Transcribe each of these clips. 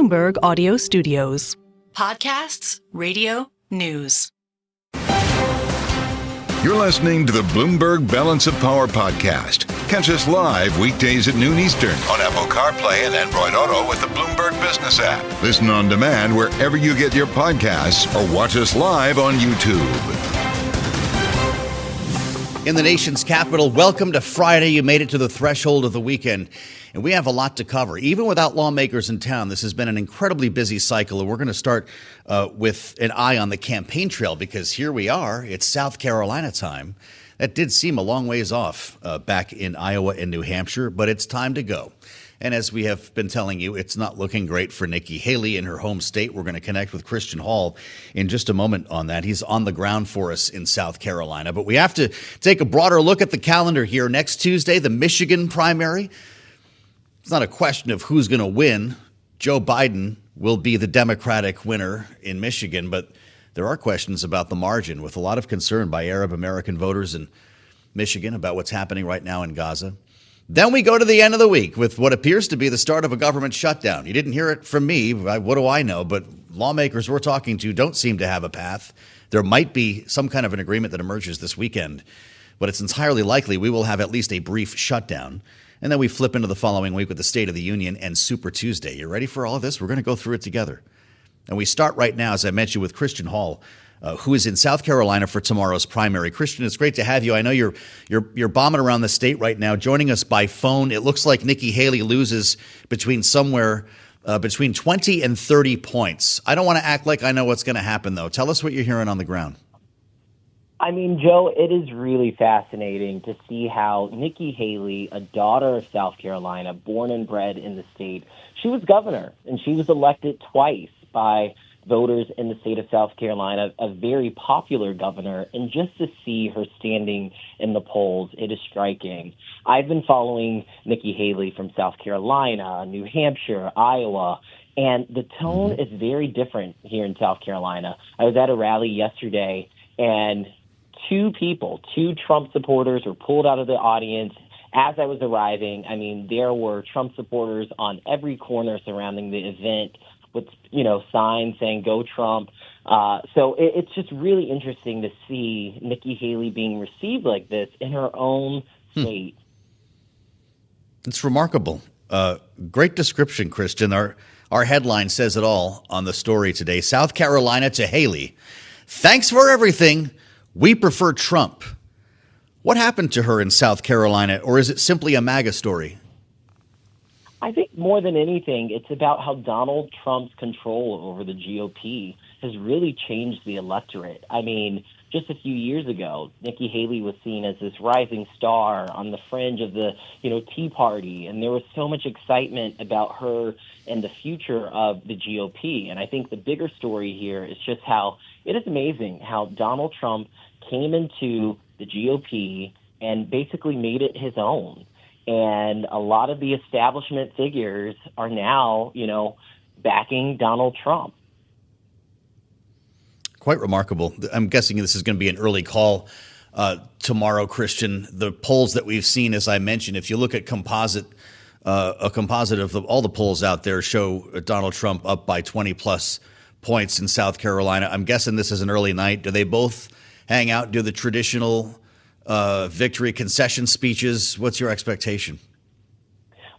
Bloomberg Audio Studios. Podcasts, radio, news. You're listening to the Bloomberg Balance of Power podcast. Catch us live weekdays at noon Eastern on Apple CarPlay and Android Auto with the Bloomberg Business app. Listen on demand wherever you get your podcasts or watch us live on YouTube. In the nation's capital, welcome to Friday. You made it to the threshold of the weekend, and we have a lot to cover. Even without lawmakers in town, this has been an incredibly busy cycle, and we're going to start with an eye on the campaign trail because here we are. It's South Carolina time. That did seem a long ways off back in Iowa and New Hampshire, but it's time to go. And as we have been telling you, it's not looking great for Nikki Haley in her home state. We're going to connect with Christian Hall in just a moment on that. He's on the ground for us in South Carolina. But we have to take a broader look at the calendar here. Next Tuesday, the Michigan primary. It's not a question of who's going to win. Joe Biden will be the Democratic winner in Michigan, but there are questions about the margin with a lot of concern by Arab American voters in Michigan about what's happening right now in Gaza. Then we go to the end of the week with what appears to be the start of a government shutdown. You didn't hear it from me. What do I know? But lawmakers we're talking to don't seem to have a path. There might be some kind of an agreement that emerges this weekend, but it's entirely likely we will have at least a brief shutdown. And then we flip into the following week with the State of the Union and Super Tuesday. You ready for all of this? We're going to go through it together. And we start right now, as I mentioned, with Christian Hall, who is in South Carolina for tomorrow's primary. Christian, it's great to have you. I know you're bombing around the state right now, joining us by phone. It looks like Nikki Haley loses between 20 and 30 points. I don't want to act like I know what's going to happen, though. Tell us what you're hearing on the ground. I mean, Joe, it is really fascinating to see how Nikki Haley, a daughter of South Carolina, born and bred in the state, she was governor, and she was elected twice by voters in the state of South Carolina, a very popular governor, and just to see her standing in the polls, it is striking. I've been following Nikki Haley from South Carolina, New Hampshire, Iowa, and the tone is very different here in South Carolina. I was at a rally yesterday, and two Trump supporters were pulled out of the audience as I was arriving. I mean, there were Trump supporters on every corner surrounding the event with, signs saying "Go Trump." So it's just really interesting to see Nikki Haley being received like this in her own state. It's remarkable. Great description, Christian. Our headline says it all on the story today. South Carolina to Haley. Thanks for everything. We prefer Trump. What happened to her in South Carolina, or is it simply a MAGA story? I think more than anything, it's about how Donald Trump's control over the GOP has really changed the electorate. I mean, just a few years ago, Nikki Haley was seen as this rising star on the fringe of the, Tea Party, and there was so much excitement about her and the future of the GOP. And I think the bigger story here is just how it is amazing how Donald Trump came into the GOP and basically made it his own. And a lot of the establishment figures are now, backing Donald Trump. Quite remarkable. I'm guessing this is going to be an early call tomorrow, Christian. The polls that we've seen, as I mentioned, if you look at a composite of all the polls out there show Donald Trump up by 20 plus points in South Carolina. I'm guessing this is an early night. Do they both hang out, do the traditional victory concession speeches? What's your expectation?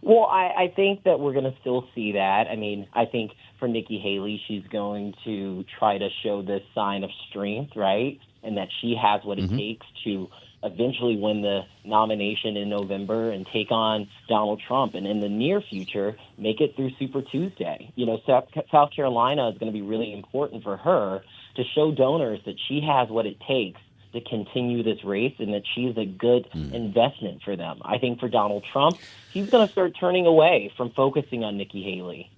Well, I think that we're going to still see that. I mean, I think for Nikki Haley, she's going to try to show this sign of strength, right? And that she has what it takes to eventually win the nomination in November and take on Donald Trump. And in the near future, make it through Super Tuesday. South Carolina is going to be really important for her to show donors that she has what it takes to continue this race and that she's a good investment for them. I think for Donald Trump, he's going to start turning away from focusing on Nikki Haley.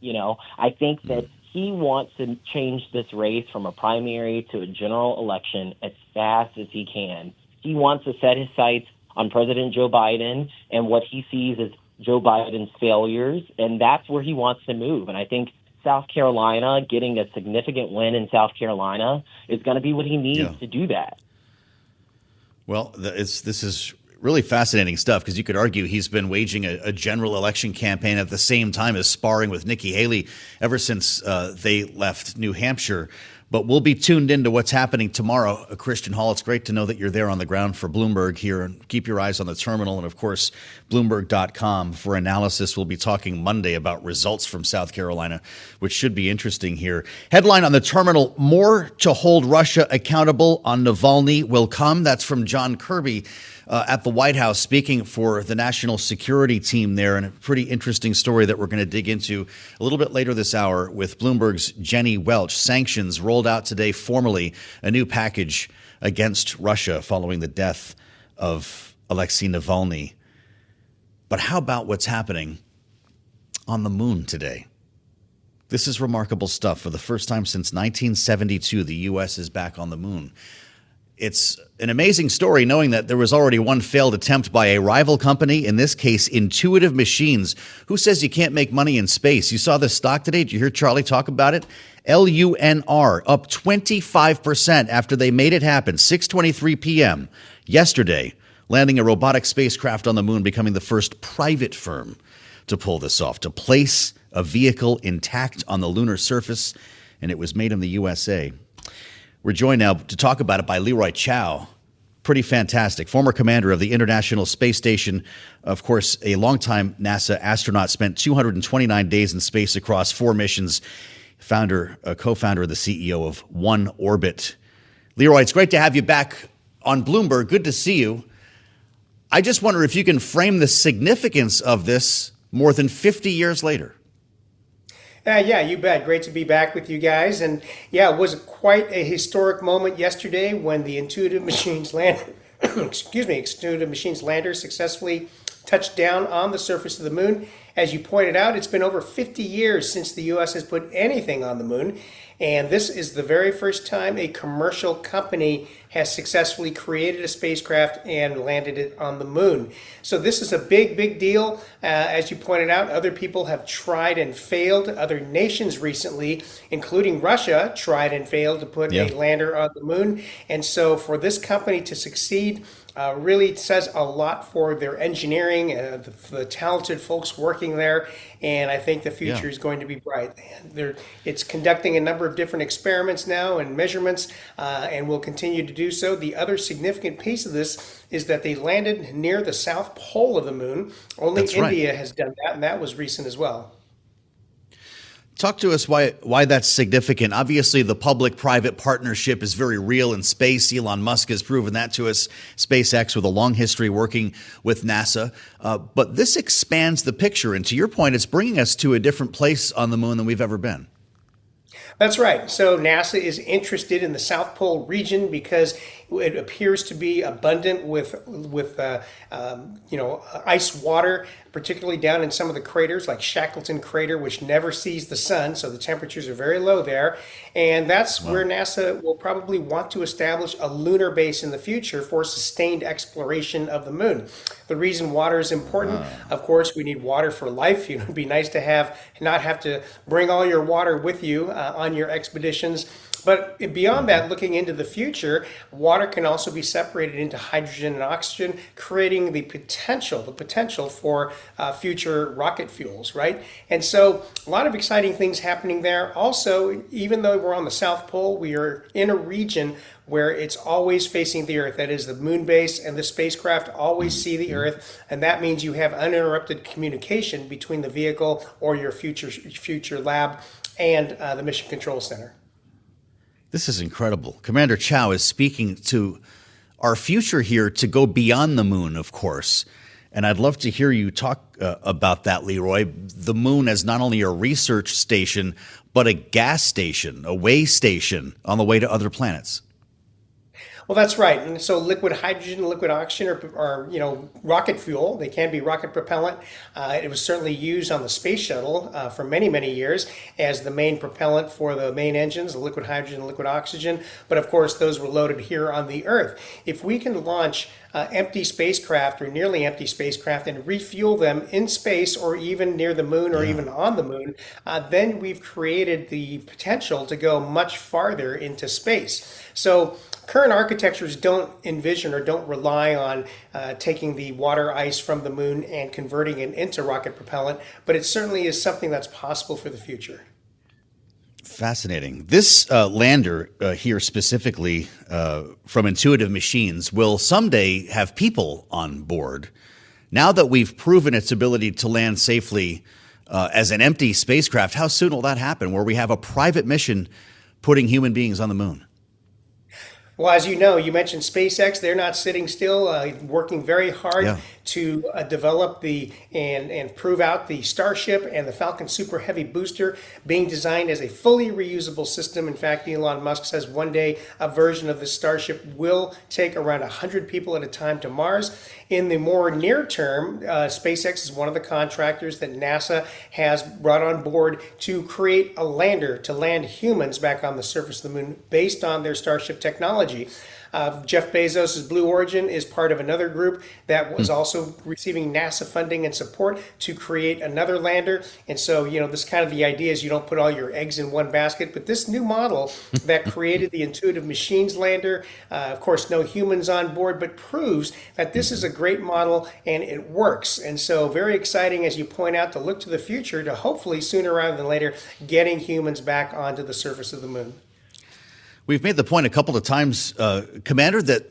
I think that he wants to change this race from a primary to a general election as fast as he can. He wants to set his sights on President Joe Biden and what he sees as Joe Biden's failures, and that's where he wants to move. And I think South Carolina, getting a significant win in South Carolina, is going to be what he needs to do that. Well, this is really fascinating stuff, because you could argue he's been waging a general election campaign at the same time as sparring with Nikki Haley ever since they left New Hampshire. But we'll be tuned into what's happening tomorrow. Christian Hall, it's great to know that you're there on the ground for Bloomberg here. And keep your eyes on the terminal and, of course, Bloomberg.com for analysis. We'll be talking Monday about results from South Carolina, which should be interesting here. Headline on the terminal: more to hold Russia accountable on Navalny will come. That's from John Kirby at the White House, speaking for the national security team there. And a pretty interesting story that we're going to dig into a little bit later this hour with Bloomberg's Jenny Welch. Sanctions rolled out today formally, a new package against Russia following the death of Alexey Navalny. But how about what's happening on the moon today? This is remarkable stuff. For the first time since 1972, the U.S. is back on the moon. It's an amazing story, knowing that there was already one failed attempt by a rival company, in this case, Intuitive Machines. Who says you can't make money in space? You saw this stock today. Did you hear Charlie talk about it? LUNR up 25% after they made it happen. 6:23 p.m. yesterday, landing a robotic spacecraft on the moon, becoming the first private firm to pull this off, to place a vehicle intact on the lunar surface, and it was made in the USA. We're joined now to talk about it by Leroy Chiao. Pretty fantastic. Former commander of the International Space Station. Of course, a longtime NASA astronaut, spent 229 days in space across 4 missions. Co-founder of the CEO of One Orbit. Leroy, it's great to have you back on Bloomberg. Good to see you. I just wonder if you can frame the significance of this more than 50 years later. Yeah, you bet. Great to be back with you guys. And yeah, it was quite a historic moment yesterday when the Intuitive Machines lander, Intuitive Machines lander successfully touched down on the surface of the moon. As you pointed out, it's been over 50 years since the U.S. has put anything on the moon. And this is the very first time a commercial company has successfully created a spacecraft and landed it on the moon. So this is a big, big deal. As you pointed out, other people have tried and failed. Other nations recently, including Russia, tried and failed to put a lander on the moon. And so for this company to succeed, really says a lot for their engineering, the talented folks working there, and I think the future is going to be bright. It's conducting a number of different experiments now and measurements, and will continue to do so. The other significant piece of this is that they landed near the South Pole of the moon. Only India has done that, and that was recent as well. Talk to us why that's significant. Obviously, the public-private partnership is very real in space. Elon Musk has proven that to us. SpaceX, with a long history working with NASA. But this expands the picture. And to your point, it's bringing us to a different place on the moon than we've ever been. That's right. So NASA is interested in the South Pole region because it appears to be abundant with ice water, particularly down in some of the craters like Shackleton Crater, which never sees the sun. So the temperatures are very low there. And that's where NASA will probably want to establish a lunar base in the future for sustained exploration of the moon. The reason water is important, of course, we need water for life. It would be nice to not have to bring all your water with you on your expeditions. But beyond that, looking into the future, water can also be separated into hydrogen and oxygen, creating the potential for future rocket fuels, right? And so a lot of exciting things happening there. Also, even though we're on the South Pole, we are in a region where it's always facing the Earth. That is, the moon base and the spacecraft always see the Earth, and that means you have uninterrupted communication between the vehicle or your future lab and the Mission Control Center. This is incredible. Commander Chiao is speaking to our future here to go beyond the moon, of course. And I'd love to hear you talk about that, Leroy. The moon as not only a research station, but a gas station, a way station on the way to other planets. Well, that's right. And so liquid hydrogen, liquid oxygen are rocket fuel. They can be rocket propellant. It was certainly used on the space shuttle for many, many years as the main propellant for the main engines, the liquid hydrogen and liquid oxygen. But of course, those were loaded here on the Earth. If we can launch empty spacecraft or nearly empty spacecraft and refuel them in space or even near the moon or even on the moon, then we've created the potential to go much farther into space. So current architectures don't envision or don't rely on taking the water ice from the moon and converting it into rocket propellant, but it certainly is something that's possible for the future. Fascinating. This lander here specifically from Intuitive Machines will someday have people on board. Now that we've proven its ability to land safely as an empty spacecraft, how soon will that happen where we have a private mission putting human beings on the moon? Well, as you know, you mentioned SpaceX. They're not sitting still, working very hard to develop and prove out the Starship and the Falcon Super Heavy booster being designed as a fully reusable system. In fact, Elon Musk says one day a version of the Starship will take around 100 people at a time to Mars. In the more near term, SpaceX is one of the contractors that NASA has brought on board to create a lander to land humans back on the surface of the moon based on their Starship technology. Jeff Bezos' Blue Origin is part of another group that was also receiving NASA funding and support to create another lander. And so, this kind of the idea is you don't put all your eggs in one basket. But this new model that created the Intuitive Machines lander, of course, no humans on board, but proves that this is a great model and it works. And so very exciting, as you point out, to look to the future to hopefully sooner rather than later getting humans back onto the surface of the moon. We've made the point a couple of times, Commander, that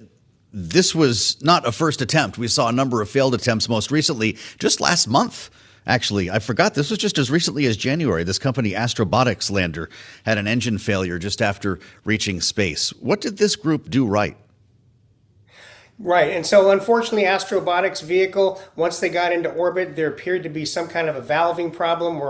this was not a first attempt. We saw a number of failed attempts most recently, just last month. Actually, I forgot this was just as recently as January. This company, Astrobotics lander, had an engine failure just after reaching space. What did this group do right? Right. And so unfortunately, Astrobotics vehicle, once they got into orbit, there appeared to be some kind of a valving problem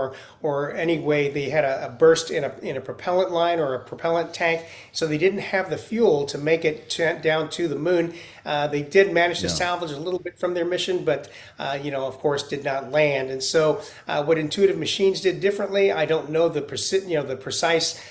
or anyway, they had a burst in a propellant line or a propellant tank. So they didn't have the fuel to make it down to the moon. They did manage to salvage a little bit from their mission, but, of course, did not land. And so what Intuitive Machines did differently, I don't know the precise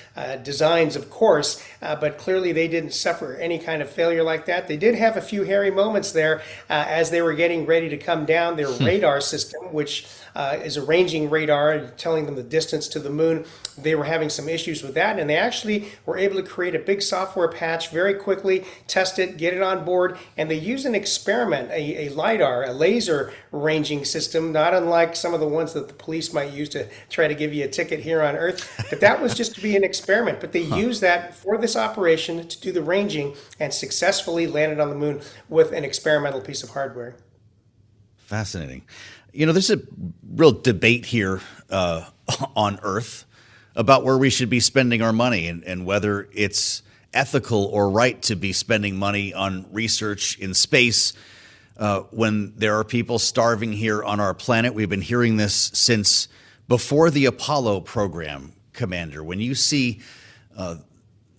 designs, of course, but clearly they didn't suffer any kind of failure like that. They did have a few hairy moments there as they were getting ready to come down. Their radar system, which is a ranging radar telling them the distance to the moon, they were having some issues with that, and they actually were able to create a big software patch very quickly, test it, get it on board, and they used an experiment, a LiDAR, a laser ranging system, not unlike some of the ones that the police might use to try to give you a ticket here on Earth. But that was just to be an experiment. But they used that for this operation to do the ranging and successfully landed on the moon with an experimental piece of hardware. Fascinating. There's a real debate here on Earth about where we should be spending our money and whether it's ethical or right to be spending money on research in space when there are people starving here on our planet. We've been hearing this since before the Apollo program, Commander. When you see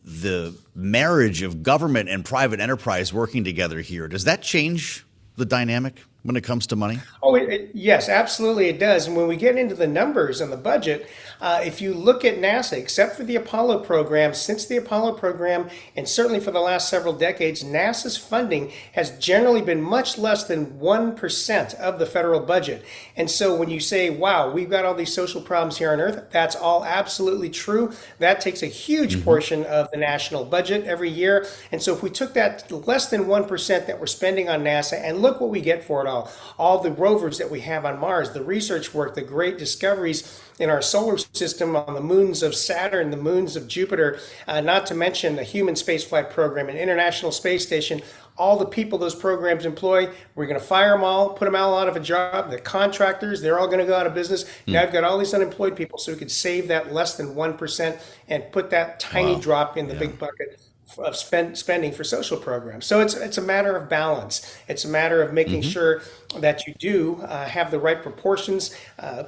the marriage of government and private enterprise working together here, does that change the dynamic when it comes to money? Oh, yes, absolutely it does. And when we get into the numbers and the budget, if you look at NASA, except for the Apollo program, since the Apollo program, and certainly for the last several decades, NASA's funding has generally been much less than 1% of the federal budget. And so when you say, wow, we've got all these social problems here on Earth, that's all absolutely true. That takes a huge portion of the national budget every year. And so if we took that less than 1% that we're spending on NASA, and look what we get for it all the rovers that we have on Mars, the research work, the great discoveries in our solar system on the moons of Saturn, the moons of Jupiter, not to mention the human spaceflight program, an International Space Station, all the people those programs employ, we're going to fire them all, put them all out of a job. The contractors, they're all going to go out of business. Now I've got all these unemployed people, so we could save that less than 1% and put that tiny drop in the big bucket of spending for social programs. So it's a matter of balance. It's a matter of making sure that you do have the right proportions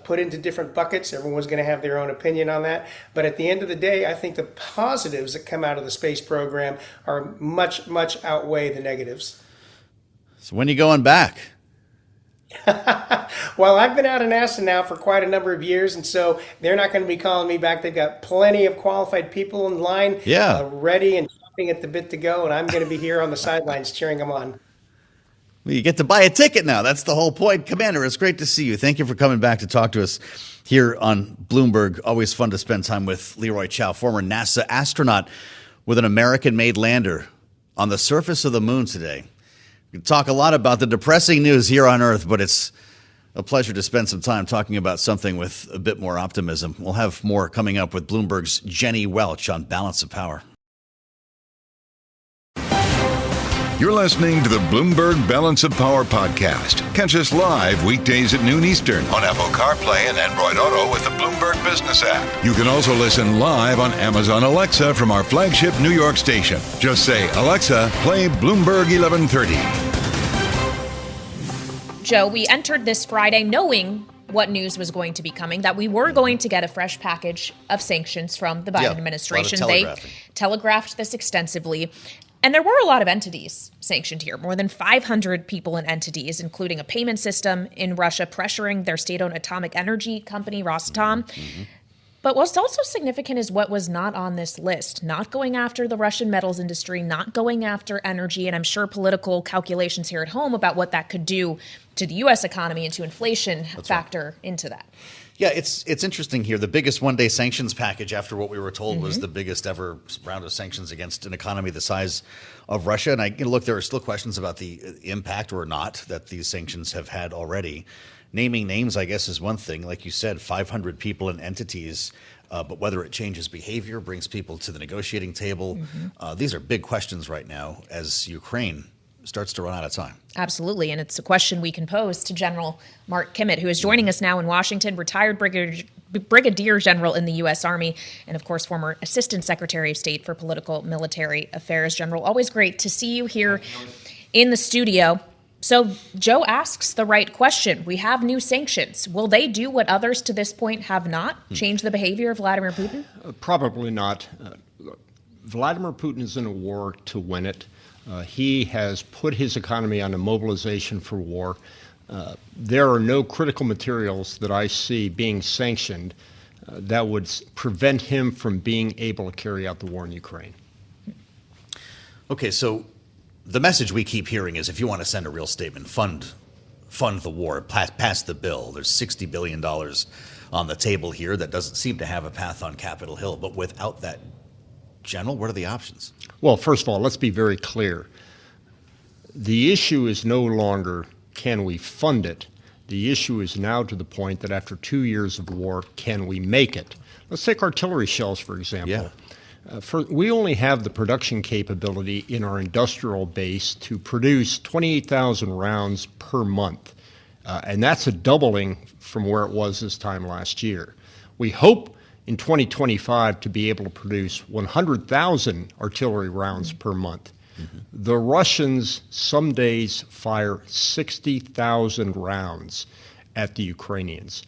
put into different buckets. Everyone's going to have their own opinion on that. But at the end of the day, I think the positives that come out of the space program are much, much outweigh the negatives. So when are you going back? Well, I've been out of NASA now for quite a number of years, and so they're not going to be calling me back. They've got plenty of qualified people in line, ready and chomping at the bit to go, and I'm going to be here on the sidelines cheering them on. Well, you get to buy a ticket now. That's the whole point. Commander, it's great to see you. Thank you for coming back to talk to us here on Bloomberg. Always fun to spend time with Leroy Chiao, former NASA astronaut with an American-made lander on the surface of the moon today. We can talk a lot about the depressing news here on Earth, but it's a pleasure to spend some time talking about something with a bit more optimism. We'll have more coming up with Bloomberg's Jenny Welch on Balance of Power. You're listening to the Bloomberg Balance of Power podcast. Catch us live weekdays at noon Eastern on Apple CarPlay and Android Auto with the Bloomberg Business app. You can also listen live on Amazon Alexa from our flagship New York station. Just say, Alexa, play Bloomberg 1130. Joe, we entered this Friday knowing what news was going to be coming, that we were going to get a fresh package of sanctions from the Biden administration. They telegraphed this extensively. And there were a lot of entities sanctioned here, more than 500 people and entities, including a payment system in Russia pressuring their state-owned atomic energy company, Rosatom. Mm-hmm. But what's also significant is what was not on this list, not going after the Russian metals industry, not going after energy, and I'm sure political calculations here at home about what that could do to the U.S. economy and to inflation factor into that. Yeah, it's interesting here. The biggest one-day sanctions package after what we were told was the biggest ever round of sanctions against an economy the size of Russia. And look, there are still questions about the impact or not that these sanctions have had already. Naming names, I guess, is one thing. Like you said, 500 people and entities, but whether it changes behavior, brings people to the negotiating table, these are big questions right now as Ukraine starts to run out of time. Absolutely. And it's a question we can pose to General Mark Kimmitt, who is joining us now in Washington, retired Brigadier General in the U.S. Army, and of course, former Assistant Secretary of State for Political Military Affairs. General, always great to see you here in the studio. So Joe asks the right question. We have new sanctions. Will they do what others to this point have not, change the behavior of Vladimir Putin? Probably not. Vladimir Putin is in a war to win it. He has put his economy on a mobilization for war. There are no critical materials that I see being sanctioned that would prevent him from being able to carry out the war in Ukraine. Okay, so the message we keep hearing is if you want to send a real statement, fund the war, pass the bill. There's $60 billion on the table here that doesn't seem to have a path on Capitol Hill. But without that, General, what are the options? Well, first of all, let's be very clear. The issue is no longer can we fund it. The issue is now to the point that after 2 years of war, can we make it? Let's take artillery shells, for example. Yeah. We only have the production capability in our industrial base to produce 28,000 rounds per month. And that's a doubling from where it was this time last year. We hope in 2025 to be able to produce 100,000 artillery rounds per month. The Russians some days fire 60,000 rounds at the Ukrainians.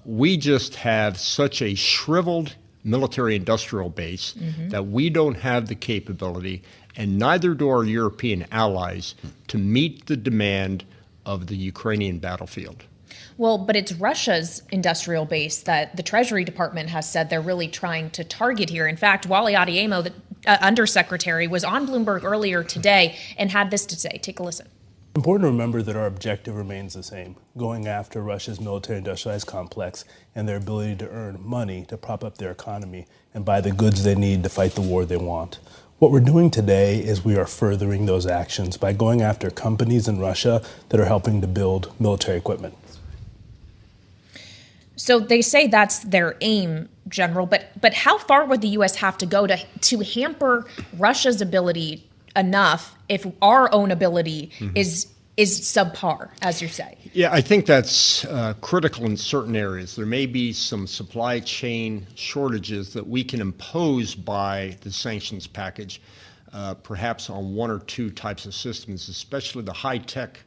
We just have such a shriveled military-industrial base that we don't have the capability, and neither do our European allies, to meet the demand of the Ukrainian battlefield. Well, but it's Russia's industrial base that the Treasury Department has said they're really trying to target here. In fact, Wally Adeyemo, the undersecretary, was on Bloomberg earlier today and had this to say. Take a listen. Important to remember that our objective remains the same, going after Russia's military-industrialized complex and their ability to earn money to prop up their economy and buy the goods they need to fight the war they want. What we're doing today is we are furthering those actions by going after companies in Russia that are helping to build military equipment. So they say that's their aim, General, but how far would the U.S. have to go to hamper Russia's ability enough if our own ability is subpar, as you say? Yeah, I think that's critical in certain areas. There may be some supply chain shortages that we can impose by the sanctions package, perhaps on one or two types of systems, especially the high-tech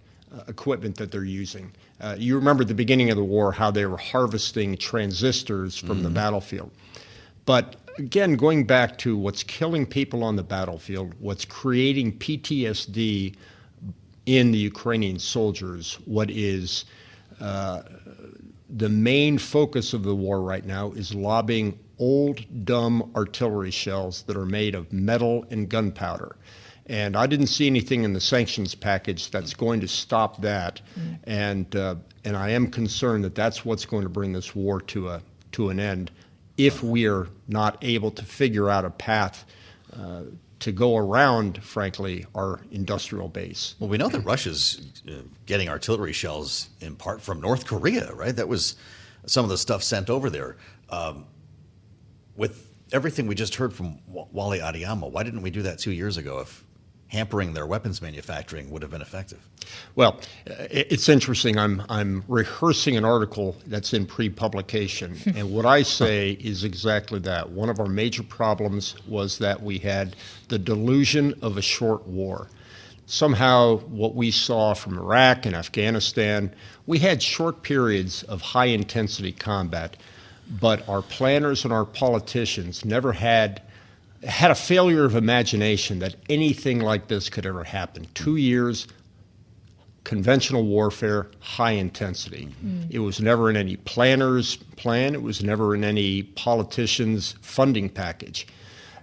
equipment that they're using. You remember at the beginning of the war how they were harvesting transistors from the battlefield. But again, going back to what's killing people on the battlefield, what's creating PTSD in the Ukrainian soldiers, what is the main focus of the war right now is lobbing old, dumb artillery shells that are made of metal and gunpowder. And I didn't see anything in the sanctions package that's going to stop that. And I am concerned that that's what's going to bring this war to an end if we are not able to figure out a path to go around, frankly, our industrial base. Well, we know that Russia's getting artillery shells in part from North Korea, right? That was some of the stuff sent over there. With everything we just heard from Wally Adeyemo, why didn't we do that 2 years ago if hampering their weapons manufacturing would have been effective? Well, it's interesting. I'm rehearsing an article that's in pre-publication, and what I say is exactly that. One of our major problems was that we had the delusion of a short war. Somehow what we saw from Iraq and Afghanistan, we had short periods of high-intensity combat, but our planners and our politicians never had a failure of imagination that anything like this could ever happen. 2 years, conventional warfare, high intensity. It was never in any planner's plan. It was never in any politician's funding package.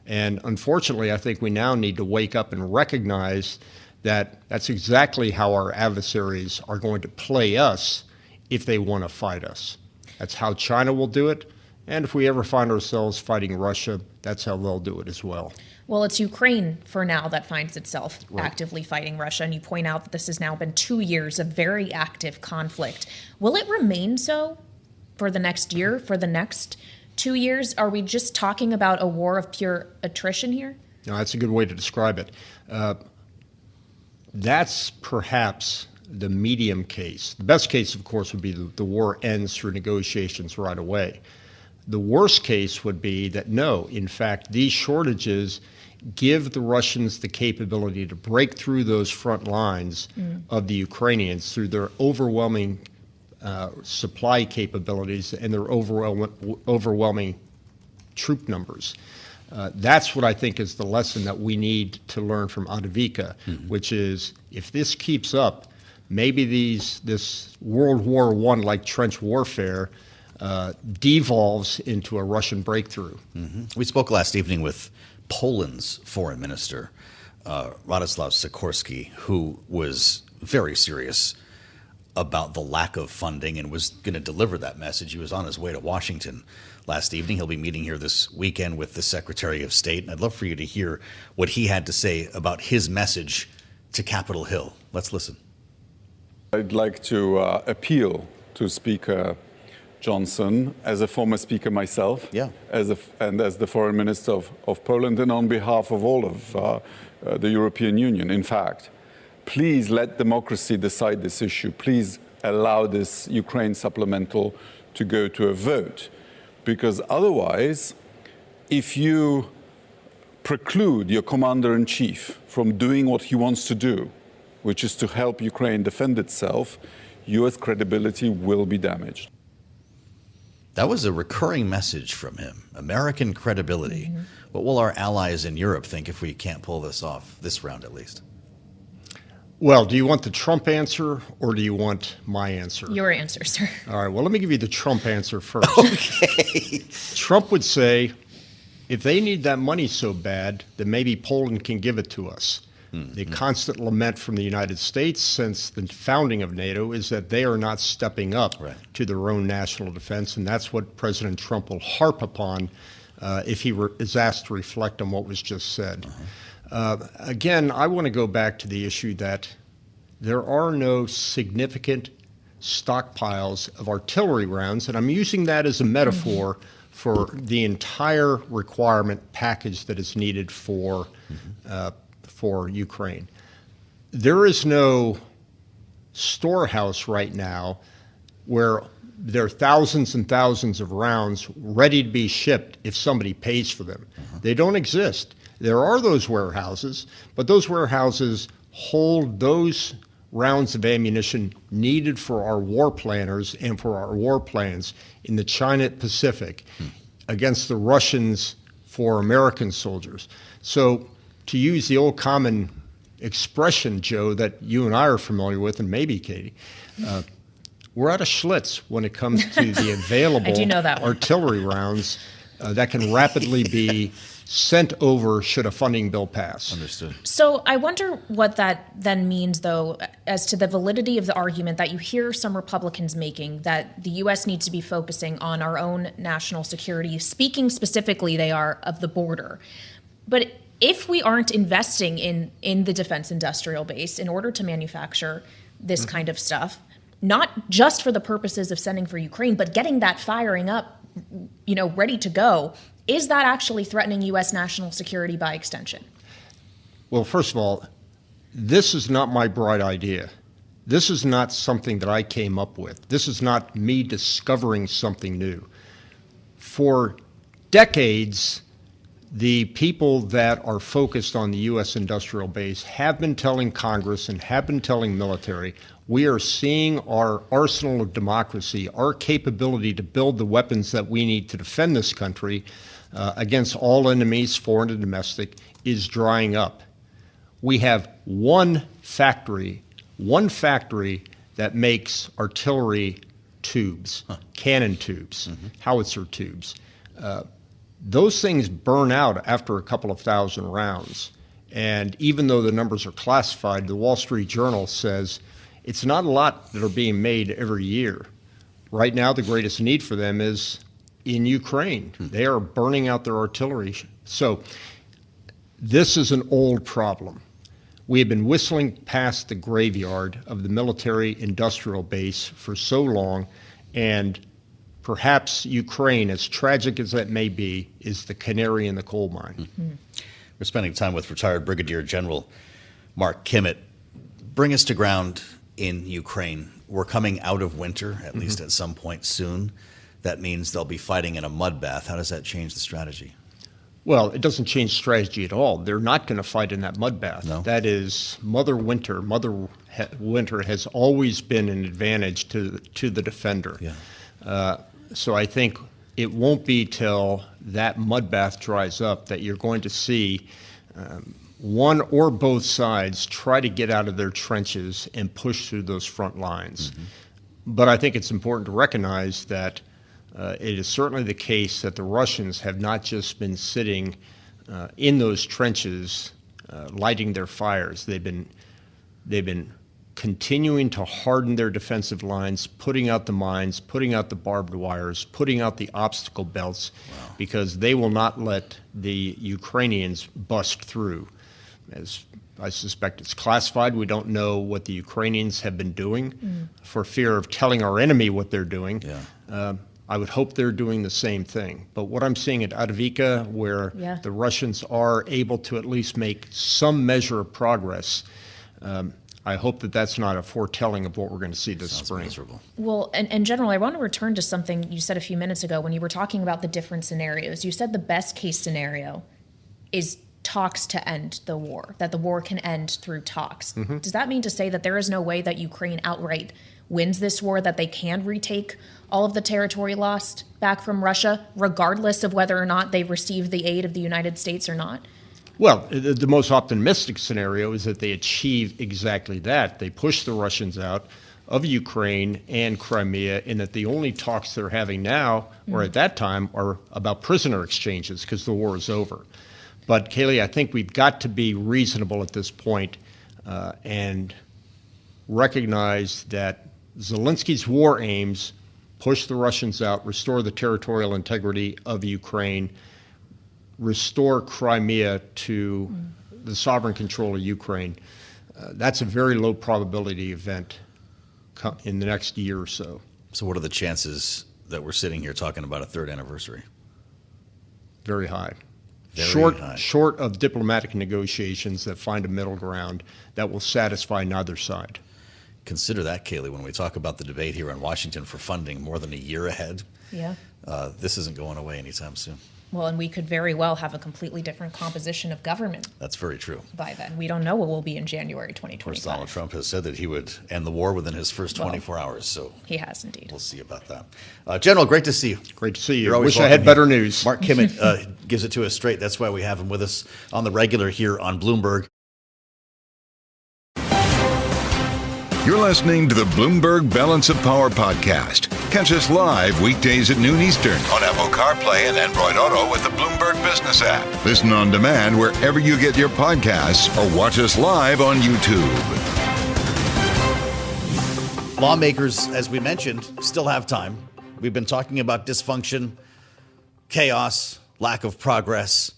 And unfortunately, I think we now need to wake up and recognize that that's exactly how our adversaries are going to play us if they want to fight us. That's how China will do it. And if we ever find ourselves fighting Russia, that's how they'll do it as well. Well, it's Ukraine for now that finds itself actively fighting Russia. And you point out that this has now been 2 years of very active conflict. Will it remain so for the next year, for the next 2 years? Are we just talking about a war of pure attrition here? No, that's a good way to describe it. That's perhaps the medium case. The best case, of course, would be the war ends through negotiations right away. The worst case would be that no, in fact, these shortages give the Russians the capability to break through those front lines of the Ukrainians through their overwhelming supply capabilities and their overwhelming troop numbers. That's what I think is the lesson that we need to learn from Adivika, which is if this keeps up, maybe this World War I like trench warfare devolves into a Russian breakthrough. We spoke last evening with Poland's foreign minister, Radoslaw Sikorski, who was very serious about the lack of funding and was going to deliver that message. He was on his way to Washington last evening. He'll be meeting here this weekend with the Secretary of State. And I'd love for you to hear what he had to say about his message to Capitol Hill. Let's listen. I'd like to appeal to Speaker Johnson, as a former speaker myself, and as the foreign minister of Poland, and on behalf of all of the European Union. In fact, please let democracy decide this issue. Please allow this Ukraine supplemental to go to a vote, because otherwise, if you preclude your commander-in-chief from doing what he wants to do, which is to help Ukraine defend itself, U.S. credibility will be damaged. That was a recurring message from him, American credibility. What will our allies in Europe think if we can't pull this off, this round at least? Well, do you want the Trump answer or do you want my answer? Your answer, sir. All right, well, let me give you the Trump answer first. Okay. Trump would say, if they need that money so bad, then maybe Poland can give it to us. The constant lament from the United States since the founding of NATO is that they are not stepping up to their own national defense, and that's what President Trump will harp upon if he is asked to reflect on what was just said. Again, I want to go back to the issue that there are no significant stockpiles of artillery rounds, and I'm using that as a metaphor for the entire requirement package that is needed for Ukraine. There is no storehouse right now where there are thousands and thousands of rounds ready to be shipped if somebody pays for them. They don't exist. There are those warehouses, but those warehouses hold those rounds of ammunition needed for our war planners and for our war plans in the China Pacific against the Russians for American soldiers. So to use the old common expression, Joe, that you and I are familiar with, and maybe Katie, we're out of Schlitz when it comes to the available artillery rounds that can rapidly be sent over should a funding bill pass. Understood. So I wonder what that then means, though, as to the validity of the argument that you hear some Republicans making that the U.S. needs to be focusing on our own national security, speaking specifically, they are, of the border. But if we aren't investing in the defense industrial base in order to manufacture this kind of stuff, not just for the purposes of sending for Ukraine, but getting that firing up, ready to go, is that actually threatening U.S. national security by extension? Well, first of all, this is not my bright idea. This is not something that I came up with. This is not me discovering something new. For decades, the people that are focused on the U.S. industrial base have been telling Congress and have been telling military, we are seeing our arsenal of democracy, our capability to build the weapons that we need to defend this country against all enemies, foreign and domestic, is drying up. We have one factory that makes artillery tubes, cannon tubes, howitzer tubes. Those things burn out after a couple of thousand rounds. And even though the numbers are classified, the Wall Street Journal says it's not a lot that are being made every year. Right now, the greatest need for them is in Ukraine. They are burning out their artillery. So this is an old problem. We have been whistling past the graveyard of the military-industrial base for so long, and perhaps Ukraine, as tragic as that may be, is the canary in the coal mine. We're spending time with retired Brigadier General Mark Kimmitt. Bring us to ground in Ukraine. We're coming out of winter, at least at some point soon. That means they'll be fighting in a mud bath. How does that change the strategy? Well, it doesn't change strategy at all. They're not going to fight in that mud bath. No. That is Mother Winter. Winter has always been an advantage to the defender. Yeah. So I think it won't be till that mud bath dries up that you're going to see one or both sides try to get out of their trenches and push through those front lines. But I think it's important to recognize that it is certainly the case that the Russians have not just been sitting in those trenches lighting their fires. They've been continuing to harden their defensive lines, putting out the mines, putting out the barbed wires, putting out the obstacle belts, because they will not let the Ukrainians bust through. As I suspect it's classified, we don't know what the Ukrainians have been doing for fear of telling our enemy what they're doing. I would hope they're doing the same thing. But what I'm seeing at Avdiivka, where the Russians are able to at least make some measure of progress, I hope that that's not a foretelling of what we're going to see this spring. Miserable. Well, and General, I want to return to something you said a few minutes ago when you were talking about the different scenarios. You said the best case scenario is talks to end the war, that the war can end through talks. Does that mean to say that there is no way that Ukraine outright wins this war, that they can retake all of the territory lost back from Russia, regardless of whether or not they receive the aid of the United States or not? Well, the most optimistic scenario is that they achieve exactly that. They push the Russians out of Ukraine and Crimea, and that the only talks they're having now, or at that time, are about prisoner exchanges because the war is over. But, Kailey, I think we've got to be reasonable at this point and recognize that Zelensky's war aims push the Russians out, restore the territorial integrity of Ukraine, restore Crimea to the sovereign control of Ukraine. That's a very low probability event in the next year or so. So what are the chances that we're sitting here talking about a third anniversary? Very high. Very high. Short of diplomatic negotiations that find a middle ground that will satisfy neither side. Consider that, Kailey, when we talk about the debate here in Washington for funding more than a year ahead. Yeah. This isn't going away anytime soon. Well, and we could very well have a completely different composition of government. That's very true. By then. We don't know what will be in January 2025. Of course, Donald Trump has said that he would end the war within his first 24 hours. So he has indeed. We'll see about that. General, great to see you. Great to see you. You're always Wish I had better news. Mark Kimmitt gives it to us straight. That's why we have him with us on the regular here on Bloomberg. You're listening to the Bloomberg Balance of Power podcast. Catch us live weekdays at noon Eastern on Apple CarPlay and Android Auto with the Bloomberg Business app. Listen on demand wherever you get your podcasts or watch us live on YouTube. Lawmakers, as we mentioned, still have time. We've been talking about dysfunction, chaos, lack of progress.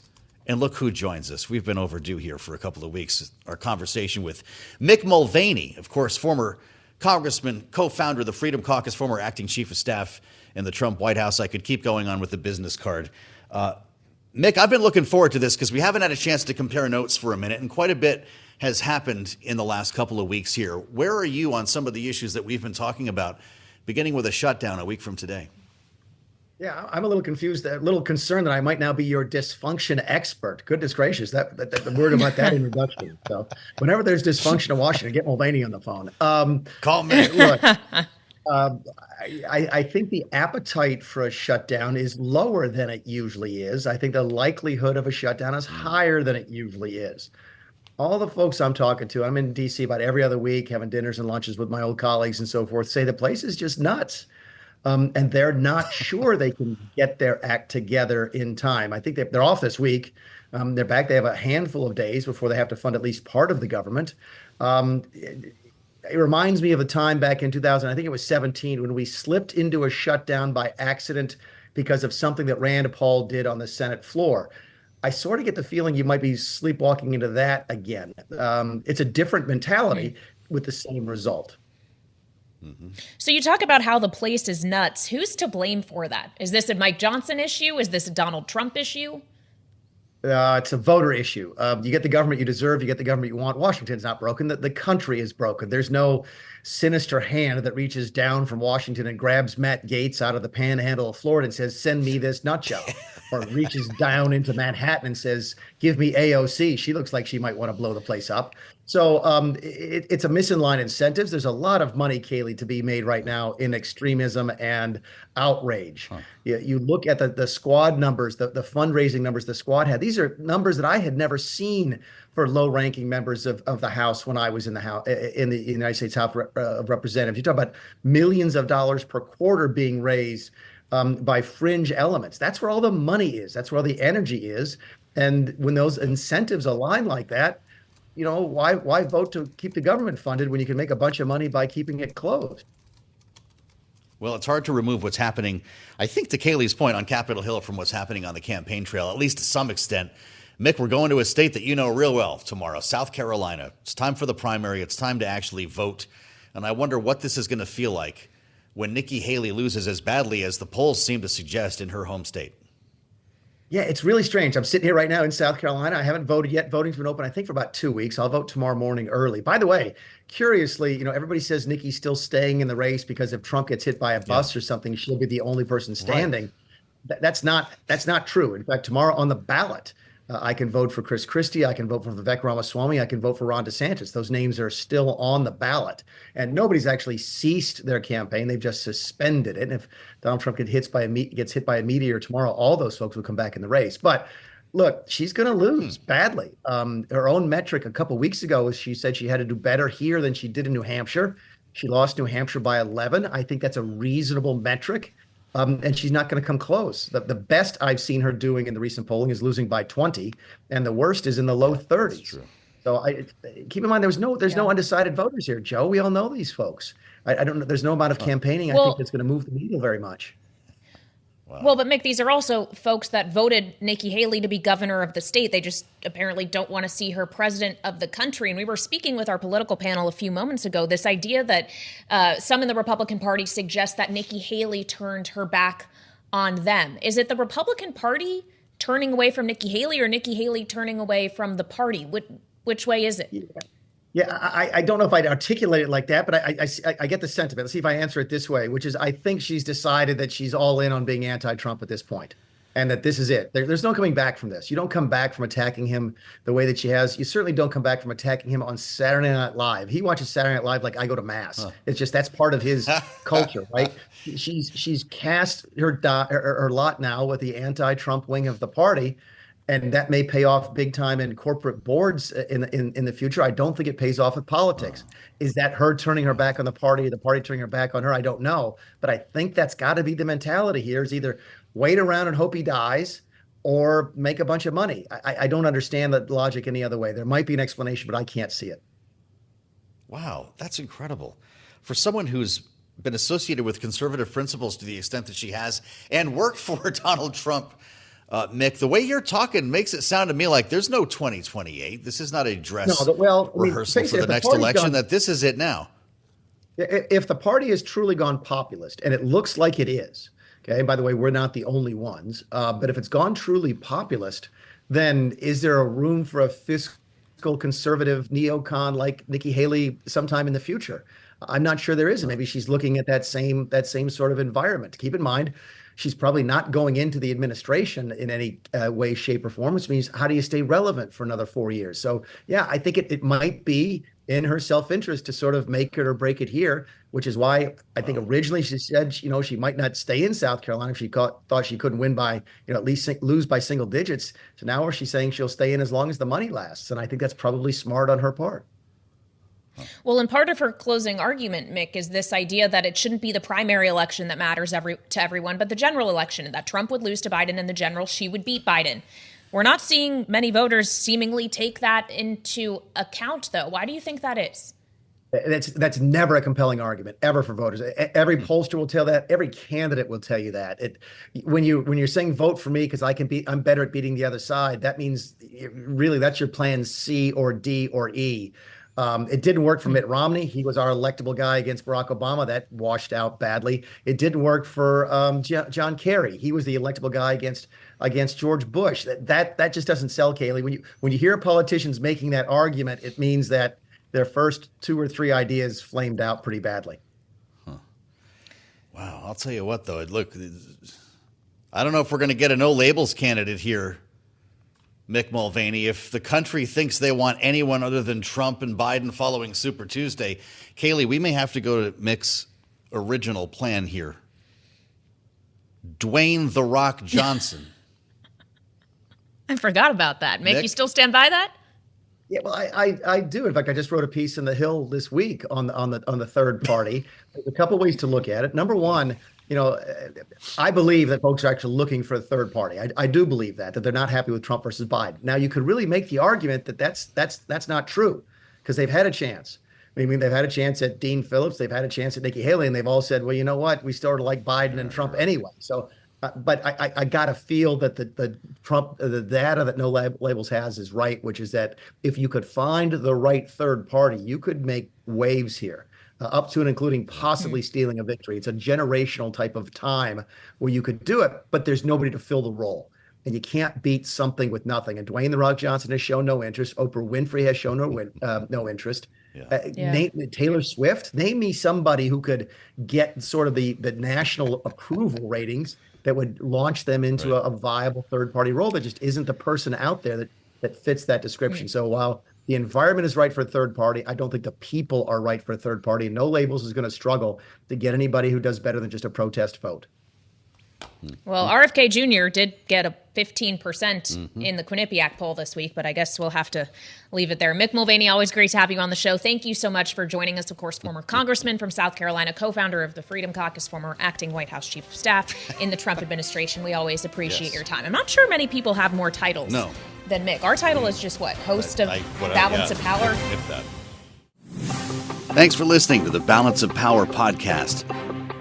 And look who joins us. We've been overdue here for a couple of weeks. Our conversation with Mick Mulvaney, of course, former Congressman, co-founder of the Freedom Caucus, former acting chief of staff in the Trump White House. I could keep going on with the business card. Mick, I've been looking forward to this because we haven't had a chance to compare notes for a minute, and quite a bit has happened in the last couple of weeks here. Where are you on some of the issues that we've been talking about, beginning with a shutdown a week from today? Yeah, I'm a little confused, a little concerned that I might now be your dysfunction expert. Goodness gracious, that the word about that introduction. So whenever there's dysfunction in Washington, get Mulvaney on the phone. Call me. Look, I think the appetite for a shutdown is lower than it usually is. I think the likelihood of a shutdown is higher than it usually is. All the folks I'm talking to, I'm in D.C. about every other week, having dinners and lunches with my old colleagues and so forth, say the place is just nuts. And they're not sure they can get their act together in time. I think they're off this week. They're back. They have a handful of days before they have to fund at least part of the government. It reminds me of a time back in 2000, I think it was 17, when we slipped into a shutdown by accident because of something that Rand Paul did on the Senate floor. I sort of get the feeling you might be sleepwalking into that again. It's a different mentality with the same result. So you talk about how the place is nuts. Who's to blame for that? Is this a Mike Johnson issue? Is this a Donald Trump issue? It's a voter issue. You get the government you deserve. You get the government you want. Washington's not broken. The country is broken. There's no sinister hand that reaches down from Washington and grabs Matt Gaetz out of the panhandle of Florida and says, send me this nut job. Or reaches down into Manhattan and says, give me AOC. She looks like she might want to blow the place up. So it's a misaligned incentives. There's a lot of money, Kailey, to be made right now in extremism and outrage. You look at the squad numbers, the fundraising numbers the squad had. These are numbers that I had never seen for low-ranking members of the House when I was in the House, in the United States House of Representatives. You talk about millions of dollars per quarter being raised by fringe elements. That's where all the money is. That's where all the energy is. And when those incentives align like that, you know, why vote to keep the government funded when you can make a bunch of money by keeping it closed? Well, it's hard to remove what's happening, I think, to Kailey's point, on Capitol Hill from what's happening on the campaign trail, at least to some extent. Mick, we're going to a state that you know real well tomorrow, South Carolina. It's time for the primary. It's time to actually vote. And I wonder what this is going to feel like when Nikki Haley loses as badly as the polls seem to suggest in her home state. Yeah, it's really strange. I'm sitting here right now in South Carolina. I haven't voted yet. Voting's been open, I think, for about 2 weeks. I'll vote tomorrow morning early. By the way, curiously, you know, everybody says Nikki's still staying in the race because if Trump gets hit by a bus or something, she'll be the only person standing. Right. That's not true. In fact, tomorrow on the ballot, I can vote for Chris Christie. I can vote for Vivek Ramaswamy. I can vote for Ron DeSantis. Those names are still on the ballot. And nobody's actually ceased their campaign. They've just suspended it. And if Donald Trump gets hit by a meteor tomorrow, all those folks will come back in the race. But look, she's going to lose badly. Her own metric a couple weeks ago was she said she had to do better here than she did in New Hampshire. She lost New Hampshire by 11. I think that's a reasonable metric. And she's not going to come close. The best I've seen her doing in the recent polling is losing by 20, and the worst is in the low 30s. So keep in mind there's no undecided voters here, Joe. We all know these folks. I don't know. There's no amount of campaigning I think that's going to move the needle very much. Well, but Mick, these are also folks that voted Nikki Haley to be governor of the state. They just apparently don't want to see her president of the country. And we were speaking with our political panel a few moments ago, this idea that some in the Republican Party suggest that Nikki Haley turned her back on them. Is it the Republican Party turning away from Nikki Haley or Nikki Haley turning away from the party? Which way is it? Yeah, I don't know if I'd articulate it like that, but I get the sentiment. Let's see if I answer it this way, which is I think she's decided that she's all in on being anti-Trump at this point, and that this is it. There's no coming back from this. You don't come back from attacking him the way that she has. You certainly don't come back from attacking him on Saturday Night Live. He watches Saturday Night Live like I go to Mass. It's just that's part of his culture, right? She's cast her lot now with the anti-Trump wing of the party. And that may pay off big time in corporate boards in the future. I don't think it pays off with politics. Is that her turning her back on the party turning her back on her? I don't know. But I think that's got to be the mentality here, is either wait around and hope he dies or make a bunch of money. I don't understand the logic any other way. There might be an explanation, but I can't see it. Wow, that's incredible. For someone who's been associated with conservative principles to the extent that she has and worked for Donald Trump, Mick, the way you're talking makes it sound to me like there's no 2028. This is not a dress rehearsal for the next election, that this is it now. If the party has truly gone populist, and it looks like it is, okay, by the way, we're not the only ones, but if it's gone truly populist, then is there a room for a fiscal conservative neocon like Nikki Haley sometime in the future? I'm not sure there is. And maybe she's looking at that same sort of environment. Keep in mind, she's probably not going into the administration in any way, shape, or form, which means how do you stay relevant for another 4 years? So, yeah, I think it might be in her self-interest to sort of make it or break it here, which is why I think originally she said, she might not stay in South Carolina if she thought she couldn't win by, at least lose by single digits. So now she's saying she'll stay in as long as the money lasts. And I think that's probably smart on her part. Well, and part of her closing argument, Mick, is this idea that it shouldn't be the primary election that matters to everyone, but the general election, and that Trump would lose to Biden and the general, she would beat Biden. We're not seeing many voters seemingly take that into account, though. Why do you think that is? That's never a compelling argument ever for voters. Every pollster will tell that. Every candidate will tell you that. When you're saying vote for me because I'm better at beating the other side, that means really that's your plan C or D or E. It didn't work for Mitt Romney. He was our electable guy against Barack Obama. That washed out badly. It didn't work for John Kerry. He was the electable guy against George Bush. That just doesn't sell, Kailey. When you hear politicians making that argument, it means that their first 2 or 3 ideas flamed out pretty badly. Huh. Wow. I'll tell you what, though. Look, I don't know if we're going to get a no labels candidate here, Mick Mulvaney. If the country thinks they want anyone other than Trump and Biden following Super Tuesday, Kailey, we may have to go to Mick's original plan here. Dwayne "The Rock" Johnson. I forgot about that. Mick, you still stand by that? Yeah, well, I do. In fact, I just wrote a piece in The Hill this week on the third party. There's a couple ways to look at it. Number one, I believe that folks are actually looking for a third party. I do believe that they're not happy with Trump versus Biden. Now, you could really make the argument that that's not true, because they've had a chance. I mean, they've had a chance at Dean Phillips. They've had a chance at Nikki Haley, and they've all said, well, you know what? We sort of like Biden and Trump anyway. So, but I got to feel that the data that No Labels has is right, which is that if you could find the right third party, you could make waves here. Up to and including possibly stealing a victory. It's a generational type of time where you could do it, but there's nobody to fill the role. And you can't beat something with nothing. And Dwayne "The Rock" Johnson has shown no interest. Oprah Winfrey has shown no interest. Taylor Swift, name me somebody who could get sort of the national approval ratings that would launch them into a viable third-party role. There just isn't the person out there that fits that description. So while the environment is right for a third party, I don't think the people are right for a third party. No Labels is going to struggle to get anybody who does better than just a protest vote. Well, RFK Jr. did get a 15% in the Quinnipiac poll this week, but I guess we'll have to leave it there. Mick Mulvaney, always great to have you on the show. Thank you so much for joining us. Of course, former congressman from South Carolina, co-founder of the Freedom Caucus, former acting White House chief of staff in the Trump administration. We always appreciate your time. I'm not sure many people have more titles than Mick. Our title is just what? Host of Balance of Power? If that. Thanks for listening to the Balance of Power podcast.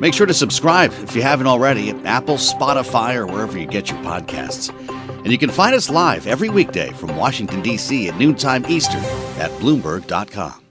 Make sure to subscribe if you haven't already at Apple, Spotify, or wherever you get your podcasts. And you can find us live every weekday from Washington, D.C. at noontime Eastern at Bloomberg.com.